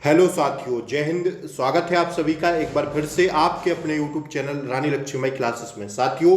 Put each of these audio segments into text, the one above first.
Hello साथियों, जय हिंद। स्वागत है आप सभी का एक बार फिर से आपके अपने यूट्यूब चैनल रानी लक्ष्मीबाई क्लासेस में। साथियों,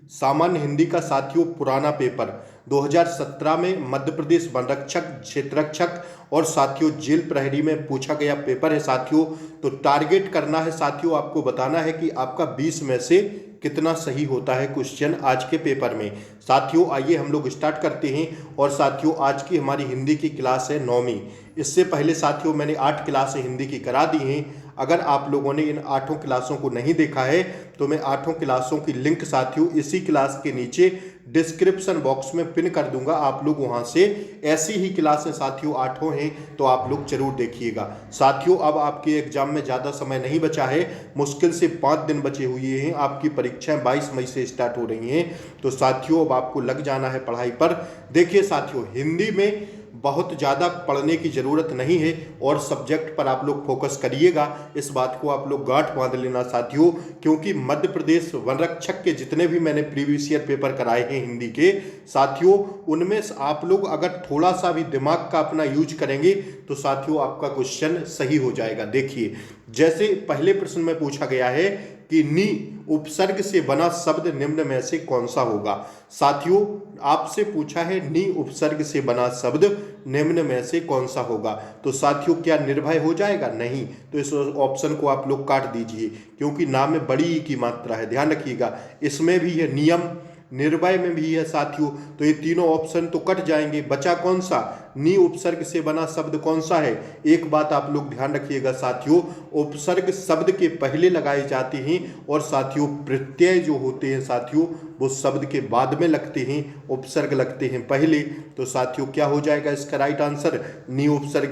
सामान्य हिंदी का साथियों पुराना पेपर 2017 में मध्य प्रदेश वन रक्षक, क्षेत्ररक्षक और साथियों जेल प्रहरी में पूछा गया पेपर है साथियों। तो टारगेट करना है साथियों, आपको बताना है कि आपका 20 में से कितना सही होता है क्वेश्चन आज के पेपर में। साथियों आइए हम लोग स्टार्ट करते हैं। और साथियों आज की हमारी हिंदी की क्लास है 9वीं। इससे पहले साथियों मैंने 8 क्लासें हिंदी की करा दी हैं। अगर आप लोगों ने इन 8 क्लासों को नहीं देखा है तो मैं 8 क्लासों की लिंक साथियों इसी क्लास के नीचे डिस्क्रिप्शन बॉक्स में पिन कर दूंगा। आप लोग वहां से ऐसी ही क्लासें साथियों 8 हैं तो आप लोग जरूर देखिएगा। साथियों अब आपके एग्जाम में ज़्यादा समय नहीं बचा है, मुश्किल से 5 दिन बचे हुए हैं। आपकी परीक्षाएं 22 मई से स्टार्ट हो रही हैं। तो साथियों अब आपको लग जाना है पढ़ाई पर। देखिए साथियों, हिंदी में बहुत ज़्यादा पढ़ने की ज़रूरत नहीं है और सब्जेक्ट पर आप लोग फोकस करिएगा। इस बात को आप लोग गांठ बांध लेना साथियों, क्योंकि मध्य प्रदेश वन रक्षक के जितने भी मैंने प्रीवियस ईयर पेपर कराए हैं हिंदी के साथियों, उनमें आप लोग अगर थोड़ा सा भी दिमाग का अपना यूज करेंगे तो साथियों आपका क्वेश्चन सही हो जाएगा। देखिए, जैसे पहले प्रश्न में पूछा गया है कि नी उपसर्ग से बना शब्द निम्न में से कौन सा होगा। साथियों आपसे पूछा है नी उपसर्ग से बना शब्द निम्न में से कौन सा होगा। तो साथियों क्या निर्भय हो जाएगा? नहीं। तो इस ऑप्शन को आप लोग काट दीजिए, क्योंकि नाम में बड़ी ई की मात्रा है, ध्यान रखिएगा। इसमें भी है नियम, निर्भय में भी है साथियों। तो ये तीनों ऑप्शन तो कट जाएंगे। बचा कौन सा? नी उपसर्ग से बना शब्द कौन सा है? एक बात आप लोग ध्यान रखिएगा साथियों, उपसर्ग शब्द के पहले लगाए जाते हैं और साथियों प्रत्यय जो होते हैं साथियों वो शब्द के बाद में लगते हैं, उपसर्ग लगते हैं पहले। तो साथियों क्या हो जाएगा इसका राइट आंसर? नी उपसर्ग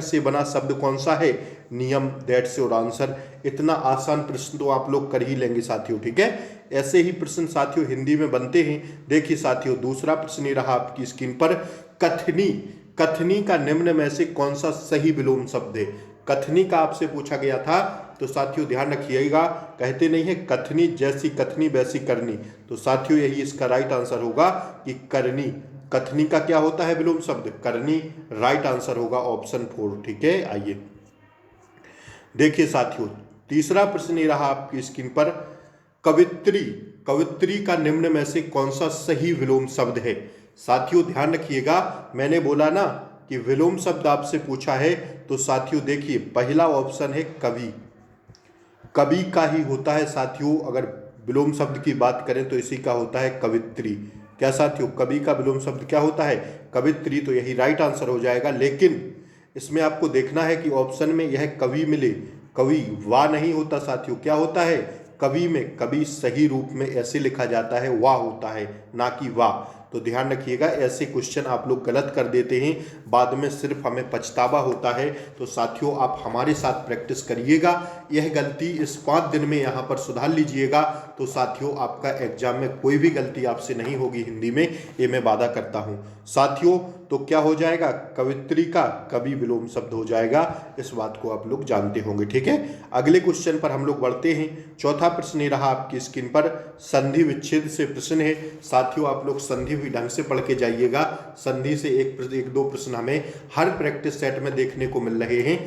से बना शब्द कौन सा है? नियम। That's your answer. इतना आसान प्रश्न तो आप लोग कर ही लेंगे साथियों, ठीक है। ऐसे ही प्रश्न साथियों हिंदी में बनते हैं। देखिए साथियों दूसरा प्रश्न ये रहा आपकी स्क्रीन पर। कथनी, कथनी का निम्न में से कौन सा सही विलोम शब्द है? कथनी का आपसे पूछा गया था। तो साथियों ध्यान रखिएगा, कहते नहीं है कथनी जैसी कथनी वैसी करनी। तो साथियों यही इसका राइट आंसर होगा कि करनी। कथनी का क्या होता है विलोम शब्द? करनी। राइट आंसर होगा ऑप्शन 4, ठीक है। आइए देखिए साथियों तीसरा प्रश्न ये रहा आपकी स्क्रीन पर। कवित्री, कवित्री का निम्न में से कौन सा सही विलोम शब्द है? साथियों ध्यान रखिएगा, मैंने बोला ना कि विलोम शब्द आपसे पूछा है। तो साथियों देखिए पहला ऑप्शन है कवि, कवि का ही होता है साथियों। अगर विलोम शब्द की बात करें तो इसी का होता है कवित्री। क्या साथियों, कवि का विलोम शब्द क्या होता है? कवित्री। तो यही राइट आंसर हो जाएगा। लेकिन इसमें आपको देखना है कि ऑप्शन में यह कवि मिले, कवि वाह नहीं होता साथियों। क्या होता है? कवि में कवि सही रूप में ऐसे लिखा जाता है, वाह होता है, ना कि वाह। तो ध्यान रखिएगा, ऐसे क्वेश्चन आप लोग गलत कर देते हैं, बाद में सिर्फ हमें पछतावा होता है। तो साथियों आप हमारे साथ प्रैक्टिस करिएगा, यह गलती इस 5 दिन में यहाँ पर सुधार लीजिएगा। तो साथियों आपका एग्जाम में कोई भी गलती आपसे नहीं होगी हिंदी में, ये मैं वादा करता हूँ साथियों। तो क्या हो जाएगा? कवित्री का कवि विलोम शब्द हो जाएगा। इस बात को आप लोग जानते होंगे, ठीक है। अगले क्वेश्चन पर हम लोग बढ़ते हैं। चौथा प्रश्न ये रहा आपकी स्क्रीन पर। संधि विच्छेद से प्रश्न है साथियों, आप लोग संधि भी ढंग से पढ़ के जाइएगा। संधि से एक दो प्रश्न हमें हर प्रैक्टिस सेट में देखने को मिल रहे हैं।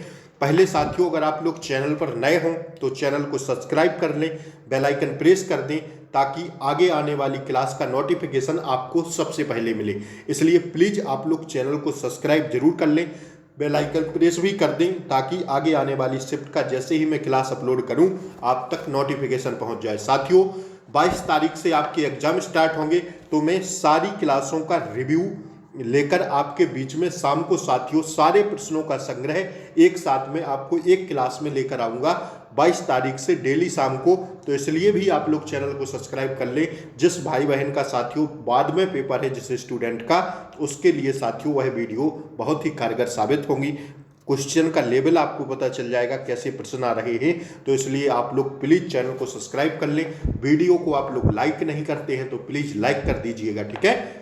पहले साथियों अगर आप लोग चैनल पर नए हों तो चैनल को सब्सक्राइब कर लें, बेल आइकन प्रेस कर दें, ताकि आगे आने वाली क्लास का नोटिफिकेशन आपको सबसे पहले मिले। इसलिए प्लीज़ आप लोग चैनल को सब्सक्राइब जरूर कर लें, बेल आइकन प्रेस भी कर दें, ताकि आगे आने वाली शिफ्ट का जैसे ही मैं क्लास अपलोड करूं आप तक नोटिफिकेशन पहुंच जाए। साथियों 22 तारीख से आपके एग्जाम स्टार्ट होंगे, तो मैं सारी क्लासों का रिव्यू लेकर आपके बीच में शाम को साथियों सारे प्रश्नों का संग्रह एक साथ में आपको एक क्लास में लेकर आऊँगा 22 तारीख से डेली शाम को। तो इसलिए भी आप लोग चैनल को सब्सक्राइब कर लें। जिस भाई बहन का साथियों बाद में पेपर है, जिस स्टूडेंट का, उसके लिए साथियों वह वीडियो बहुत ही कारगर साबित होंगी। क्वेश्चन का लेवल आपको पता चल जाएगा, कैसे प्रश्न आ रहे हैं। तो इसलिए आप लोग प्लीज़ चैनल को सब्सक्राइब कर लें। वीडियो को आप लोग लाइक नहीं करते हैं तो प्लीज़ लाइक कर दीजिएगा, ठीक है।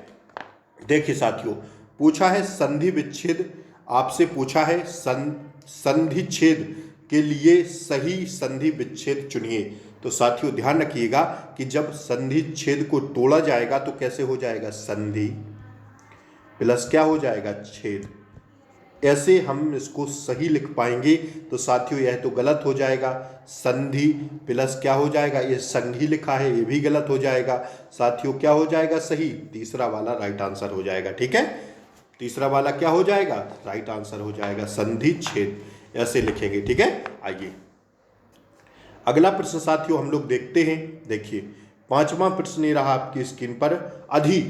देखिए साथियों पूछा है संधि विच्छेद, आपसे पूछा है संधि छेद के लिए सही संधि विच्छेद चुनिए। तो साथियों ध्यान रखिएगा कि जब संधि छेद को तोड़ा जाएगा तो कैसे हो जाएगा? संधि प्लस क्या हो जाएगा? छेद। ऐसे हम इसको सही लिख पाएंगे। तो साथियों यह तो गलत हो जाएगा, संधि प्लस क्या हो जाएगा, ये संधि लिखा है ये भी गलत हो जाएगा। साथियों क्या हो जाएगा सही, तीसरा वाला राइट आंसर हो जाएगा। ठीक है, तीसरा वाला क्या हो जाएगा, राइट आंसर हो जाएगा, संधि छेद, ऐसे लिखेंगे। ठीक है, आइए अगला प्रश्न साथियों हम लोग देखते हैं। देखिए पांचवा प्रश्न ये रहा आपकी स्क्रीन पर, अधि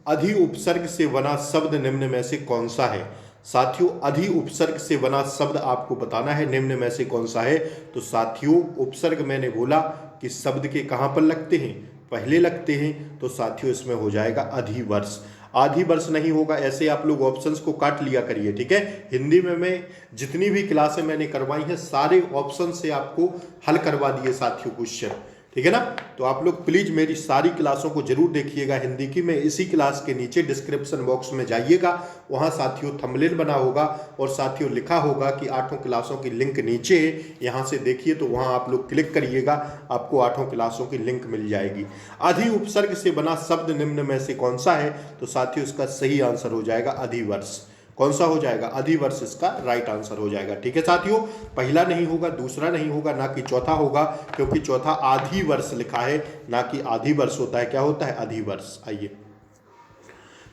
अधि उपसर्ग से बना शब्द निम्न में से कौन सा है। साथियों अधि उपसर्ग से बना शब्द आपको बताना है, निम्न में से कौन सा है। तो साथियों उपसर्ग मैंने बोला कि शब्द के कहाँ पर लगते हैं, पहले लगते हैं। तो साथियों इसमें हो जाएगा अधिवर्ष। आधी वर्ष नहीं होगा, ऐसे आप लोग ऑप्शंस को काट लिया करिए। ठीक है, हिंदी में मैं जितनी भी क्लासें मैंने करवाई हैं सारे ऑप्शन से आपको हल करवा दिए साथियों क्वेश्चन। ठीक है ना, तो आप लोग प्लीज मेरी सारी क्लासों को जरूर देखिएगा हिंदी की। मैं इसी क्लास के नीचे डिस्क्रिप्शन बॉक्स में जाइएगा, वहां साथियों थंबनेल बना होगा और साथियों लिखा होगा कि 8 क्लासों की लिंक नीचे है, यहां से देखिए। तो वहां आप लोग क्लिक करिएगा, आपको 8 क्लासों की लिंक मिल जाएगी। अधि उपसर्ग से बना शब्द निम्न में से कौन सा है। तो साथियों इसका सही आंसर हो जाएगा अधिवर्ष। कौन सा हो जाएगा, अधिवर्ष इसका राइट आंसर हो जाएगा। ठीक है साथियों, पहला नहीं होगा, दूसरा नहीं होगा, ना कि चौथा होगा, क्योंकि चौथा आधी वर्ष लिखा है, ना कि आधी वर्ष होता है, क्या होता है अधिवर्ष। आइए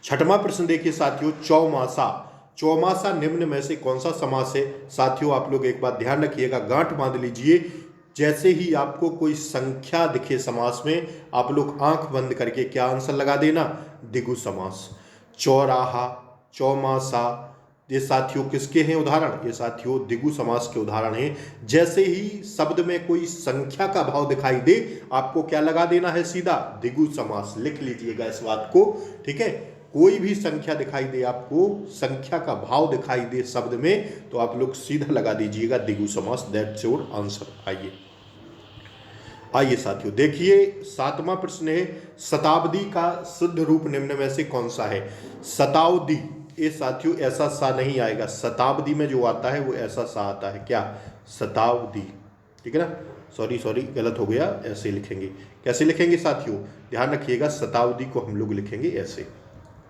छठवां प्रश्न देखिए साथियों, चौमासा। चौमासा निम्न में से कौन सा समास है। साथियों आप लोग एक बात ध्यान रखिएगा, गांठ बांध लीजिए। जैसे ही आपको कोई संख्या दिखे समास में, आप लोग आंख बंद करके क्या आंसर लगा देना, द्विगु समास। चौराहा, चौमासा, ये साथियों किसके हैं उदाहरण, ये साथियों द्विगु समास के उदाहरण हैं। जैसे ही शब्द में कोई संख्या का भाव दिखाई दे, आपको क्या लगा देना है, सीधा द्विगु समास। लिख लीजिएगा इस बात को। ठीक है, कोई भी संख्या दिखाई दे, आपको संख्या का भाव दिखाई दे शब्द में, तो आप लोग सीधा लगा दीजिएगा द्विगु समास। That's your answer. आइए साथियों देखिए सातवां प्रश्न है, शताब्दी का शुद्ध रूप निम्न में से कौन सा है। शताब्दी, ये साथियों ऐसा सा नहीं आएगा, शताब्दी में जो आता है वो ऐसा सा आता है, क्या, शताब्दी। ठीक है ना, सॉरी गलत हो गया, ऐसे लिखेंगे। कैसे लिखेंगे साथियों, ध्यान रखिएगा, शताब्दी को हम लोग लिखेंगे ऐसे,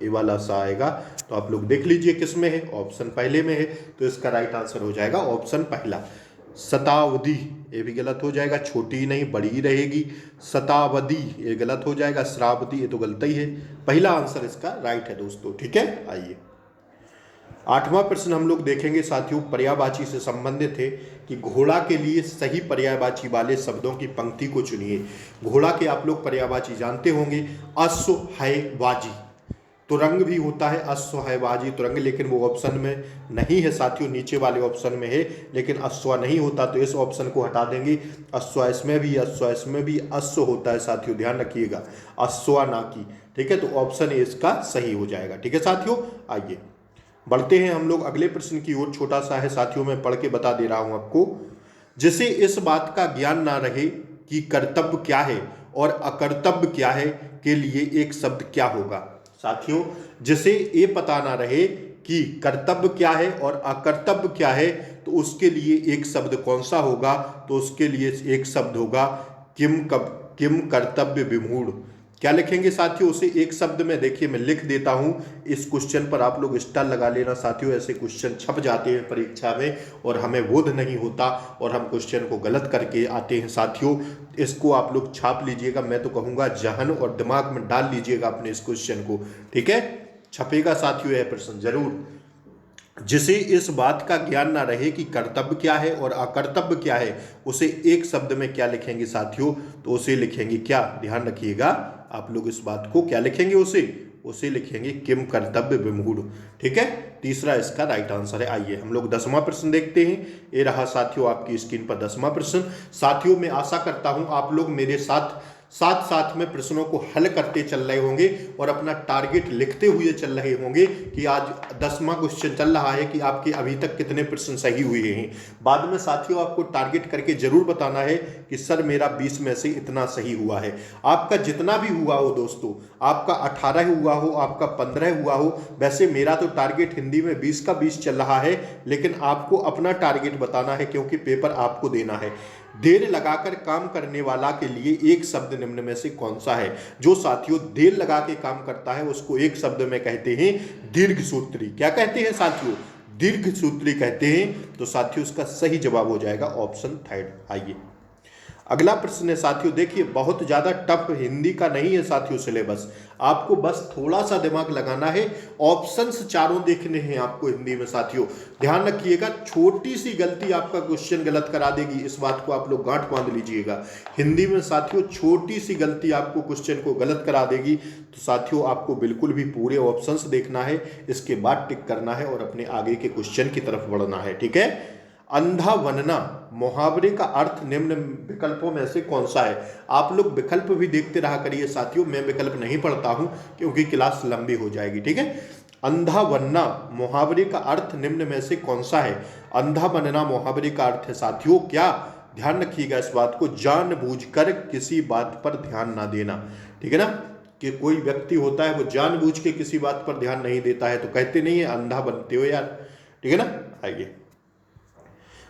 ये वाला सा आएगा। तो आप लोग देख लीजिए किस में है, ऑप्शन पहले में है, तो इसका राइट आंसर हो जाएगा ऑप्शन पहला, शताब्दी। ये भी गलत हो जाएगा, छोटी ही नहीं बड़ी ही रहेगी। शताब्दी ये गलत हो जाएगा, श्रावती ये तो गलत ही है। पहला आंसर इसका राइट है दोस्तों। ठीक है, आइए आठवां प्रश्न हम लोग देखेंगे साथियों, पर्यायवाची से संबंधित है कि घोड़ा के लिए सही पर्यायवाची वाले शब्दों की पंक्ति को चुनिए। घोड़ा के आप लोग पर्यायवाची जानते होंगे, अश्व है बाजी। तुरंग भी होता है, अश्व है बाजी तुरंग, लेकिन वो ऑप्शन में नहीं है साथियों, नीचे वाले ऑप्शन में है, लेकिन अश्व नहीं होता, तो इस ऑप्शन को हटा देंगे। अश्व इसमें भी, अश्व इसमें भी, अश्व होता है साथियों, ध्यान रखिएगा, अश्व ना की। ठीक है, तो ऑप्शन ए इसका सही हो जाएगा। ठीक है साथियों, आइए बढ़ते हैं हम लोग अगले प्रश्न की ओर। छोटा सा है साथियों, मैं पढ़ के बता दे रहा हूं आपको। जिसे इस बात का ज्ञान ना रहे कि कर्तव्य क्या है और अकर्तव्य क्या है के लिए एक शब्द क्या होगा। साथियों जिसे ये पता ना रहे कि कर्तव्य क्या है और अकर्तव्य क्या है, तो उसके लिए एक शब्द कौन सा होगा। तो उसके लिए एक शब्द होगा किम कर्तव्य विमूढ़। क्या लिखेंगे साथियों, उसे एक शब्द में देखिए मैं लिख देता हूं, इस क्वेश्चन पर आप लोग स्टार लगा लेना साथियों। ऐसे क्वेश्चन छप जाते हैं परीक्षा में और हमें बोध नहीं होता और हम क्वेश्चन को गलत करके आते हैं साथियों। इसको आप लोग छाप लीजिएगा, मैं तो कहूंगा जहन और दिमाग में डाल लीजिएगा अपने इस क्वेश्चन को। ठीक है, छपेगा साथियों यह प्रश्न जरूर। जिसे इस बात का ज्ञान ना रहे कि कर्तव्य क्या है और अकर्तव्य क्या है, उसे एक शब्द में क्या लिखेंगे साथियों, तो उसे लिखेंगे क्या, ध्यान रखिएगा आप लोग इस बात को, क्या लिखेंगे उसे लिखेंगे किम कर्तव्य विमूढ़। ठीक है, तीसरा इसका राइट आंसर है। आइए हम लोग 10वां प्रश्न देखते हैं। ये रहा साथियों आपकी स्क्रीन पर 10वां प्रश्न। साथियों मैं आशा करता हूं आप लोग मेरे साथ साथ में प्रश्नों को हल करते चल रहे होंगे और अपना टारगेट लिखते हुए चल रहे होंगे कि आज 10वां क्वेश्चन चल रहा है कि आपके अभी तक कितने प्रश्न सही हुए हैं। बाद में साथियों आपको टारगेट करके जरूर बताना है कि सर मेरा 20 में से इतना सही हुआ है। आपका जितना भी हुआ हो दोस्तों, आपका 18 हुआ हो, आपका 15 हुआ हो, वैसे मेरा तो टारगेट हिंदी में 20 का 20 चल रहा है, लेकिन आपको अपना टारगेट बताना है क्योंकि पेपर आपको देना है। देर लगाकर काम करने वाला के लिए एक शब्द निम्न में से कौन सा है। जो साथियों देर लगा के काम करता है उसको एक शब्द में कहते हैं दीर्घ सूत्री। क्या कहते हैं साथियों, दीर्घ सूत्री कहते हैं। तो साथियों इसका सही जवाब हो जाएगा ऑप्शन थर्ड। आइए अगला प्रश्न है साथियों, देखिए बहुत ज्यादा टफ हिंदी का नहीं है साथियों सिलेबस, आपको बस थोड़ा सा दिमाग लगाना है। ऑप्शंस चारों देखने हैं आपको हिंदी में साथियों, ध्यान रखिएगा, छोटी सी गलती आपका क्वेश्चन गलत करा देगी, इस बात को आप लोग गांठ बांध लीजिएगा। हिंदी में साथियों छोटी सी गलती आपको क्वेश्चन को गलत करा देगी। तो साथियों आपको बिल्कुल भी पूरे ऑप्शंस देखना है, इसके बाद टिक करना है और अपने आगे के क्वेश्चन की तरफ बढ़ना है, ठीक है। अंधा बनना मुहावरे का अर्थ निम्न विकल्पों में से कौन सा है? आप लोग विकल्प भी देखते रहा करिए साथियों, मैं विकल्प नहीं पढ़ता हूं क्योंकि क्लास लंबी हो जाएगी, ठीक है। अंधा बनना मुहावरे का अर्थ निम्न में से कौन सा है? अंधा बनना मुहावरे का अर्थ है साथियों क्या? ध्यान रखिएगा इस बात को, जानबूझकर किसी बात पर ध्यान ना देना, ठीक है ना। कि कोई व्यक्ति होता है वो जानबूझ के किसी बात पर ध्यान नहीं देता है तो कहते नहीं है अंधा बनते हो यार, ठीक है ना।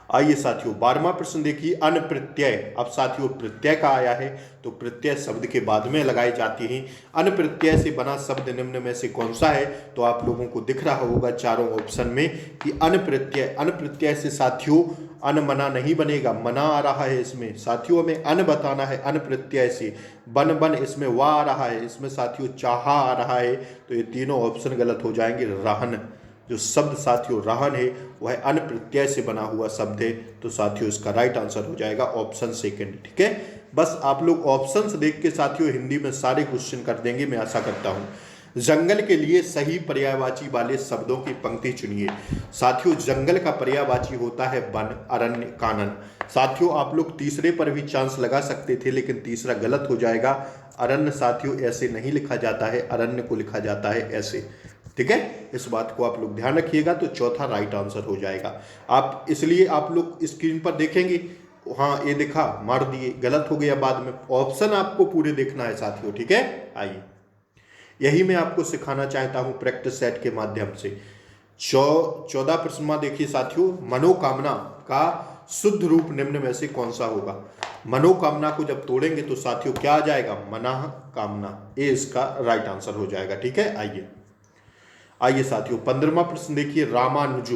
आइए साथियों 12वां प्रश्न देखिए, अनप्रत्यय। अब साथियों प्रत्यय का आया है तो प्रत्यय शब्द के बाद में लगाई जाती हैं। अनप्रत्यय से बना शब्द निम्न में से कौन सा है? तो आप लोगों को दिख रहा होगा चारों ऑप्शन में कि अनप्रत्यय। अनप्रत्यय से साथियों अनमना नहीं बनेगा, मना आ रहा है इसमें साथियों, हमें अन बताना है। अनप्रत्यय से बन इसमें वाह आ रहा है, इसमें साथियों चाहा आ रहा है, तो ये तीनों ऑप्शन गलत हो जाएंगे। रहन जो शब्द साथियों रहन है वह अन प्रत्यय से बना हुआ शब्द है, तो साथियों इसका राइट आंसर हो जाएगा ऑप्शन सेकंड, ठीक है। बस आप लोग ऑप्शंस देख के साथियों हिंदी में सारे क्वेश्चन कर देंगे, मैं आशा करता हूं। जंगल के लिए सही पर्यायवाची वाले शब्दों की पंक्ति चुनिए। साथियों जंगल का पर्यायवाची होता है वन, अरण्य, कानन। साथियों आप लोग तीसरे पर भी चांस लगा सकते थे लेकिन तीसरा गलत हो जाएगा। अरण्य साथियों ऐसे नहीं लिखा जाता है, अरण्य को लिखा जाता है ऐसे, ठीक है। इस बात को आप लोग ध्यान रखिएगा, तो चौथा राइट आंसर हो जाएगा। आप इसलिए आप लोग स्क्रीन पर देखेंगे, हाँ ये दिखा मार दिए, गलत हो गया बाद में, ऑप्शन आपको पूरे देखना है साथियों, ठीक है। आइए यही मैं आपको सिखाना चाहता हूं प्रैक्टिस सेट के माध्यम से। 14 प्रश्न देखिए साथियों, मनोकामना का शुद्ध रूप निम्न में से कौन सा होगा? मनोकामना को जब तोड़ेंगे तो साथियों क्या आ जाएगा? मना कामना, ये इसका राइट आंसर हो जाएगा, ठीक है। आइए साथियों 15वां प्रश्न देखिए, रामानुज।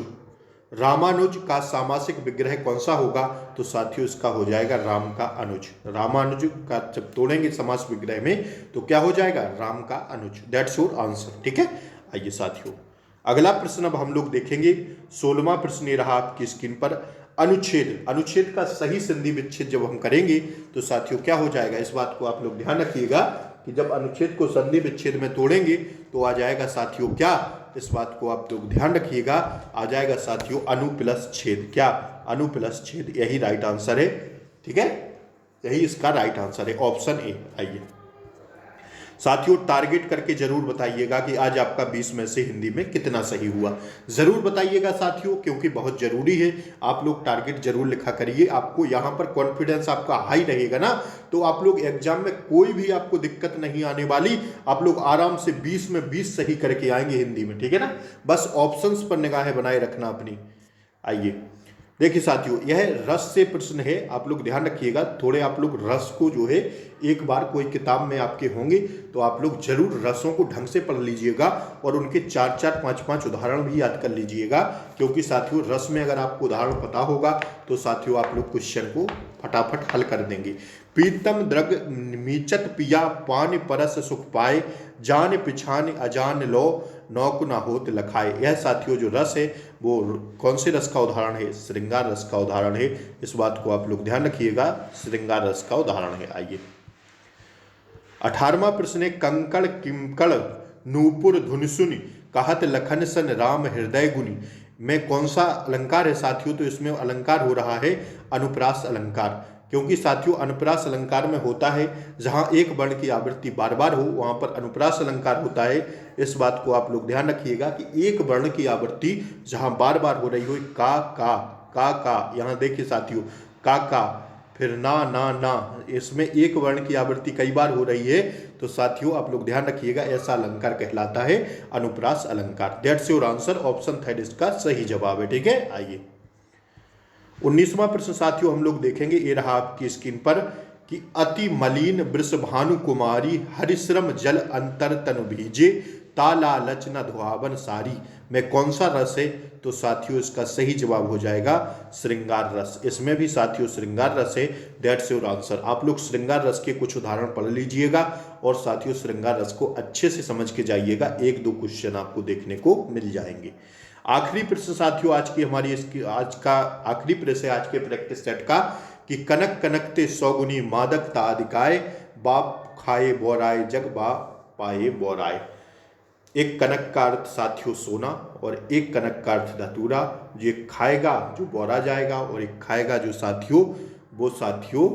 रामानुज का सामासिक विग्रह कौन सा होगा? तो साथियों इसका हो जाएगा राम का अनुज। रामानुज का जब तोड़ेंगे समास विग्रह में तो क्या हो जाएगा? राम का अनुज, दैट्स योर आंसर, ठीक है। आइए साथियों अगला प्रश्न अब हम लोग देखेंगे, 16वां प्रश्न ये रहा आपकी स्क्रीन पर, अनुच्छेद। अनुच्छेद का सही संधि विच्छेद जब हम करेंगे तो साथियों क्या हो जाएगा? इस बात को आप लोग ध्यान रखिएगा कि जब अनुच्छेद को संधि विच्छेद में तोड़ेंगे तो आ जाएगा साथियों क्या? इस बात को आप लोग ध्यान रखिएगा, आ जाएगा साथियों अनु प्लस छेद। क्या? अनु प्लस छेद, यही राइट आंसर है, ठीक है, यही इसका राइट आंसर है, ऑप्शन ए। आइए साथियों टारगेट करके जरूर बताइएगा कि आज आपका 20 में से हिंदी में कितना सही हुआ, जरूर बताइएगा साथियों, क्योंकि बहुत जरूरी है। आप लोग टारगेट जरूर लिखा करिए, आपको यहाँ पर कॉन्फिडेंस आपका हाई रहेगा ना, तो आप लोग एग्जाम में कोई भी आपको दिक्कत नहीं आने वाली, आप लोग आराम से 20 में 20 सही करके आएंगे हिंदी में, ठीक है ना। बस ऑप्शंस पर निगाहें बनाए रखना अपनी। आइए देखिए साथियों यह रस से प्रश्न है, आप लोग ध्यान रखिएगा, थोड़े आप लोग रस को जो है एक बार कोई किताब में आपके होंगे तो आप लोग जरूर रसों को ढंग से पढ़ लीजिएगा और उनके 4-4, 5-5 उदाहरण भी याद कर लीजिएगा, क्योंकि साथियों रस में अगर आपको उदाहरण पता होगा तो साथियों आप लोग क्वेश्चन को फटाफट हल कर देंगे। प्रीतम द्रग मीचत पिया पान परस सुख पाए, जान पिछान अजान लो नौक ना होत लखाए। यह साथियों जो रस है वो कौन से रस का उदाहरण है? श्रृंगार रस का उदाहरण है, इस बात को आप लोग ध्यान रखिएगा, श्रृंगार रस का उदाहरण है। आइए 18वां प्रश्न है, कंकड़ किमकड़ नूपुर धुनसुनि कहत लखन सन राम हृदय गुनि में कौन सा अलंकार है साथियों? तो इसमें अलंकार हो रहा है अनुप्रास अलंकार, क्योंकि साथियों अनुप्रास अलंकार में होता है जहां एक वर्ण की आवृत्ति बार बार हो वहां पर अनुप्रास अलंकार होता है। इस बात को आप लोग ध्यान रखिएगा कि एक वर्ण की आवृत्ति जहां बार बार हो रही हो, का, यहाँ देखिए साथियों का, फिर ना, इसमें एक वर्ण की आवृत्ति कई बार हो रही है, तो साथियों आप लोग ध्यान रखिएगा ऐसा अलंकार कहलाता है अनुप्रास अलंकार। That's your answer, option third इसका सही जवाब है, ठीक है। आइए 19वां प्रश्न साथियों हम लोग देखेंगे, ये रहा आपकी स्क्रीन पर कि अति मलिन वृषभानु कुमारी हरिश्रम जल अंतर तनु भीजे, ताला लचना धुआवन सारी में कौन सा रस है? तो साथियों इसका सही जवाब हो जाएगा श्रृंगार रस। इसमें भी साथियों श्रृंगार रस है, दैट्स योर आंसर। आप लोग श्रृंगार रस के कुछ उदाहरण पढ़ लीजिएगा और साथियों श्रृंगार रस को अच्छे से समझ के जाइएगा, 1-2 क्वेश्चन आपको देखने को मिल जाएंगे। आखिरी प्रश्न साथियों आज की हमारी आज का आखिरी प्रश्न है आज के प्रैक्टिस सेट का कि कनक कनकते सौगुनी मादकता अधिकाय बाप खाए बोराय जग बा पाए बोराय। एक कनक का अर्थ साथियों सोना और एक कनक का अर्थ धतूरा। जो एक खाएगा जो बोरा जाएगा और एक खाएगा जो साथियों वो साथियों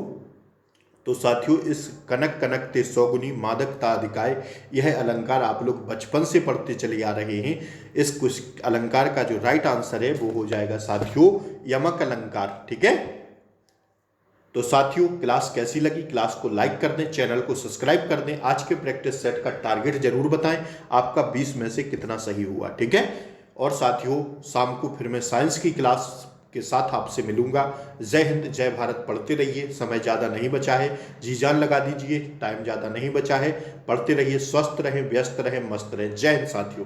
तो साथियों इस कनक कनकते सौगुनी मादकता अधिकाय यह अलंकार आप लोग बचपन से पढ़ते चले आ रहे हैं। इस कुछ अलंकार का जो राइट आंसर है वो हो जाएगा साथियों यमक अलंकार। ठीक है, तो साथियों क्लास कैसी लगी? क्लास को लाइक कर दें, चैनल को सब्सक्राइब कर दें। आज के प्रैक्टिस सेट का टारगेट जरूर बताएं, आपका 20 में से कितना सही हुआ। ठीक है, और साथियों शाम को फिर मैं साइंस की क्लास के साथ आपसे मिलूंगा। जय हिंद, जय भारत। पढ़ते रहिए, समय ज़्यादा नहीं बचा है, जी जान लगा दीजिए, टाइम ज़्यादा नहीं बचा है। पढ़ते रहिए, स्वस्थ रहें, व्यस्त रहें, मस्त रहें। जय हिंद साथियों।